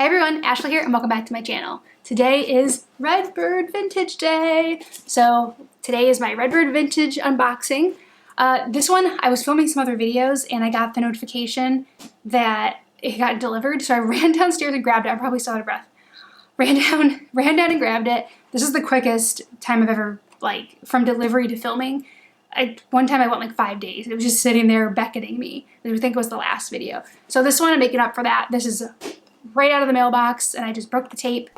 Hey everyone, Ashley here and welcome back to my channel. Today is Redbird Vintage Day. So today is my Redbird Vintage unboxing. This one, I was filming some other videos and I got the notification that it got delivered. So I ran downstairs and grabbed it. I'm probably still out of breath. Ran down and grabbed it. This is the quickest time I've ever, from delivery to filming. One time I went like 5 days. It was just sitting there beckoning me. I think it was the last video. So this one I'm making up for that. This is right out of the mailbox and I just broke the tape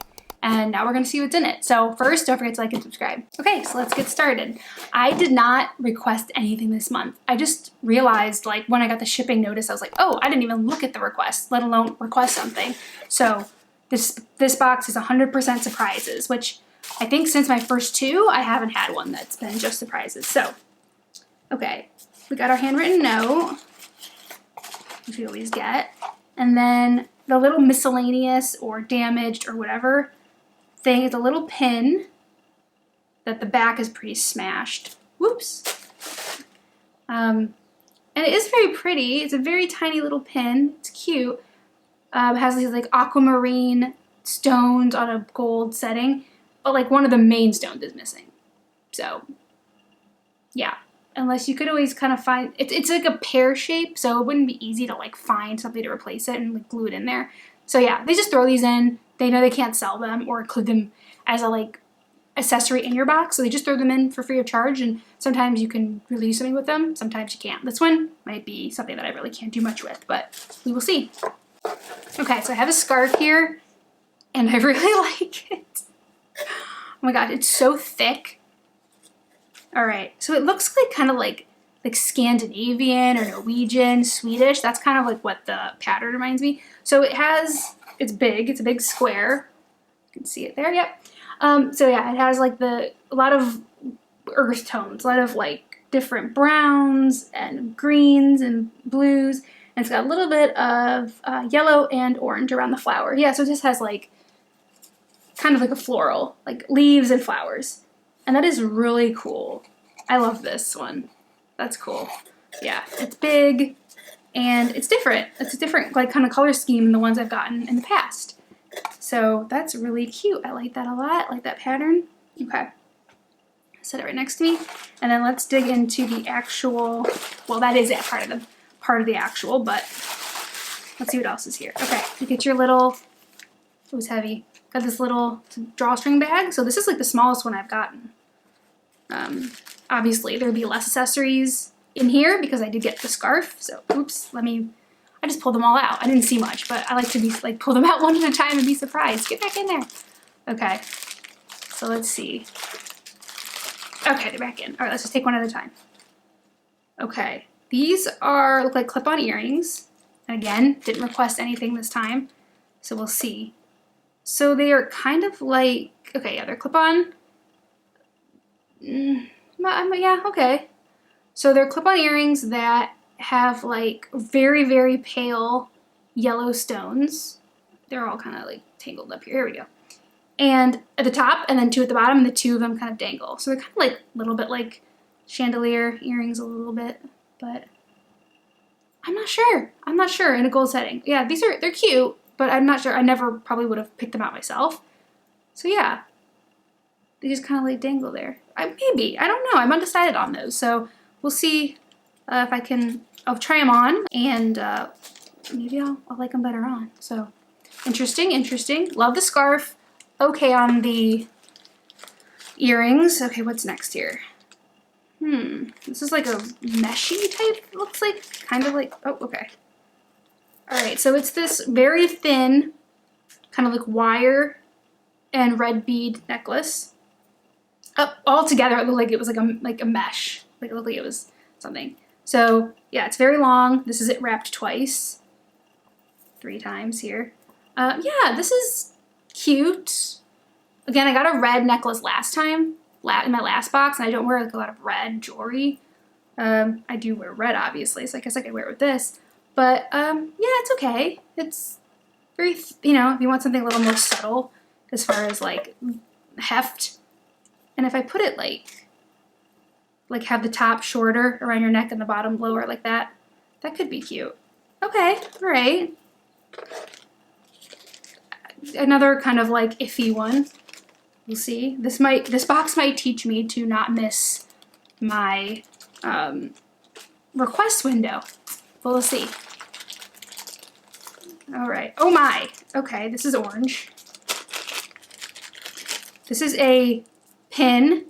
and now we're gonna see what's in it. So first, don't forget to like and subscribe. Okay, so let's get started. I did not request anything this month. I just realized when I got the shipping notice, I was like, oh, I didn't even look at the request, let alone request something. So this box is 100% surprises, which I think since my first two, I haven't had one that's been just surprises. So, okay, we got our handwritten note, which we always get. And then the little miscellaneous or damaged or whatever thing is a little pin that the back is pretty smashed. Whoops. And it is very pretty. It's a very tiny little pin. It's cute. It has these aquamarine stones on a gold setting, but one of the main stones is missing. So yeah, unless you could always kind of find, it's like a pear shape, so it wouldn't be easy to find something to replace it and glue it in there. So yeah, they just throw these in. They know they can't sell them or include them as a accessory in your box, so they just throw them in for free of charge, and sometimes you can really do something with them, sometimes you can't. This one might be something that I really can't do much with, but we will see. Okay, so I have a scarf here, and I really like it. Oh my god, it's so thick. All right, so it looks kind of like Scandinavian or Norwegian, Swedish. That's kind of what the pattern reminds me. So it's big. It's a big square. You can see it there. Yep. So yeah, it has a lot of earth tones, a lot of different browns and greens and blues. And it's got a little bit of yellow and orange around the flower. Yeah, so it just has kind of like a floral, leaves and flowers. And that is really cool. I love this one. That's cool. Yeah, it's big and it's different. It's a different kind of color scheme than the ones I've gotten in the past. So that's really cute. I like that a lot. I like that pattern. Okay. Set it right next to me. And then let's dig into the actual, well, that is it, part of the actual, but let's see what else is here. Okay, you get your little, it was heavy. Got this little drawstring bag. So this is the smallest one I've gotten. Obviously there'd be less accessories in here because I did get the scarf. So oops, I just pulled them all out. I didn't see much, but I like to pull them out one at a time and be surprised. Get back in there. Okay, so let's see. Okay, they're back in. All right, let's just take one at a time. Okay, these look like clip-on earrings. And again, didn't request anything this time, so we'll see. So they are kind of okay, yeah, they're clip-on. Yeah, okay. So they're clip-on earrings that have very, very pale yellow stones. They're all kind of tangled up here. Here we go. And at the top, and then two at the bottom, and the two of them kind of dangle. So they're kind of a little bit like chandelier earrings a little bit, but I'm not sure. I'm not sure in a gold setting. Yeah, they're cute, but I'm not sure. I never probably would have picked them out myself. So yeah, they just kind of dangle there. Maybe, I don't know. I'm undecided on those. So we'll see if I can, I'll try them on and maybe I'll like them better on. So interesting. Love the scarf. Okay on the earrings. Okay, what's next here? This is a meshy type, it looks kind of oh, okay. All right, so it's this very thin, kind of wire and red bead necklace. All together, it looked like it was like a mesh. It looked like it was something. So yeah, it's very long. This is it wrapped twice, 3 times here. Yeah, this is cute. Again, I got a red necklace last time in my last box, and I don't wear a lot of red jewelry. I do wear red, obviously, so I guess I could wear it with this. But yeah, it's okay. It's very, if you want something a little more subtle as far as heft. And if I put it have the top shorter around your neck and the bottom lower like that could be cute. Okay, all right. another kind of like iffy one. We'll see. This box might teach me to not miss my request window. Well, we'll see. All right. Oh my. Okay, this is orange. This is a pin.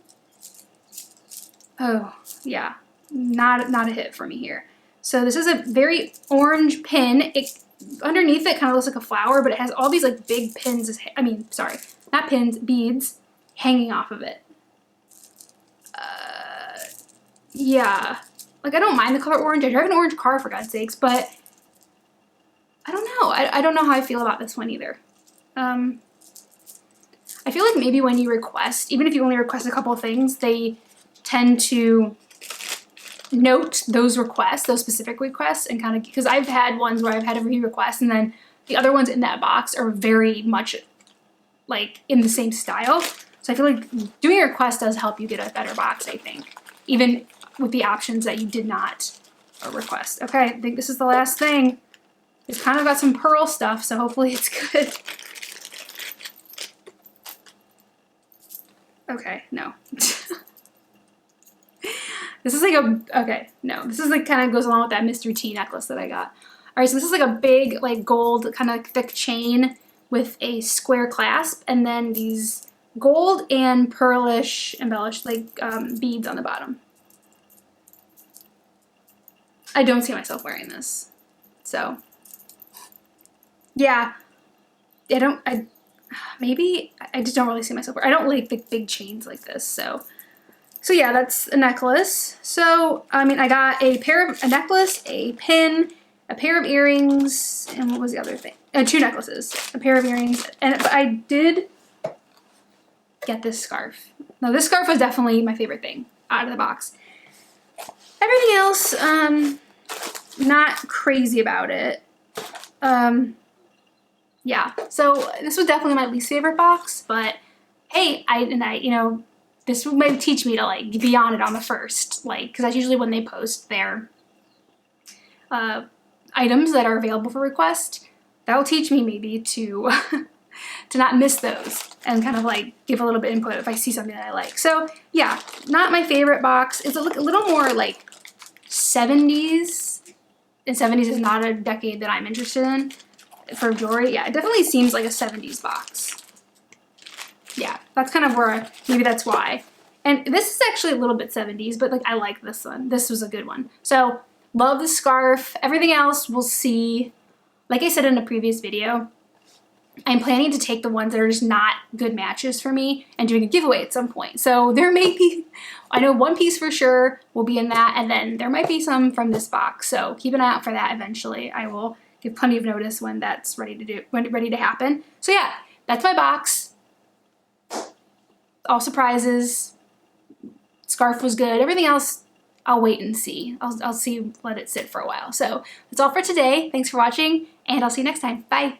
Oh, yeah. Not a hit for me here. So this is a very orange pin. Underneath it kind of looks like a flower, but it has all these like big pins. I mean, sorry, not pins, beads hanging off of it. Yeah. Like, I don't mind the color orange. I drive an orange car, for God's sakes, but I don't know. I don't know how I feel about this one either. I feel like maybe when you request, even if you only request a couple of things, they tend to note those requests, those specific requests, and kind of, because I've had ones where I've had a few requests and then the other ones in that box are very much like in the same style. So I feel like doing a request does help you get a better box, I think, even with the options that you did not request. Okay, I think this is the last thing. It's kind of got some pearl stuff, so hopefully it's good. Okay, no. This is like okay, no. This is like kind of goes along with that Mystery Tea necklace that I got. All right, so this is like a big, like gold, kind of thick chain with a square clasp, and then these gold and pearlish embellished like beads on the bottom. I don't see myself wearing this, so yeah. Maybe I just don't really see myself wearing. I don't like the big chains like this, so yeah, that's a necklace. So I mean, I got a necklace, a pin, a pair of earrings, and what was the other thing? 2 necklaces, a pair of earrings, but I did get this scarf. Now this scarf was definitely my favorite thing out of the box. Everything else, not crazy about it. Yeah, so this was definitely my least favorite box, but hey, you know, this might teach me to like be on it on the first, like, because that's usually when they post their items that are available for request. That will teach me maybe to to not miss those and kind of like give a little bit of input if I see something that I like. So yeah, not my favorite box. It's a little more like 70s, and 70s is not a decade that I'm interested in for jewelry. Yeah, it definitely seems like a 70s box. Yeah, that's kind of where, maybe that's why. And this is actually a little bit 70s, but like I like this one. This was a good one. So love the scarf. Everything else we'll see. Like I said in a previous video, I'm planning to take the ones that are just not good matches for me and doing a giveaway at some point. So there may be, I know one piece for sure will be in that, and then there might be some from this box. So keep an eye out for that eventually. I will give plenty of notice when that's ready to happen. So yeah, that's my box. All surprises. Scarf was good. Everything else, I'll wait and see. I'll see, let it sit for a while. So that's all for today. Thanks for watching, and I'll see you next time. Bye.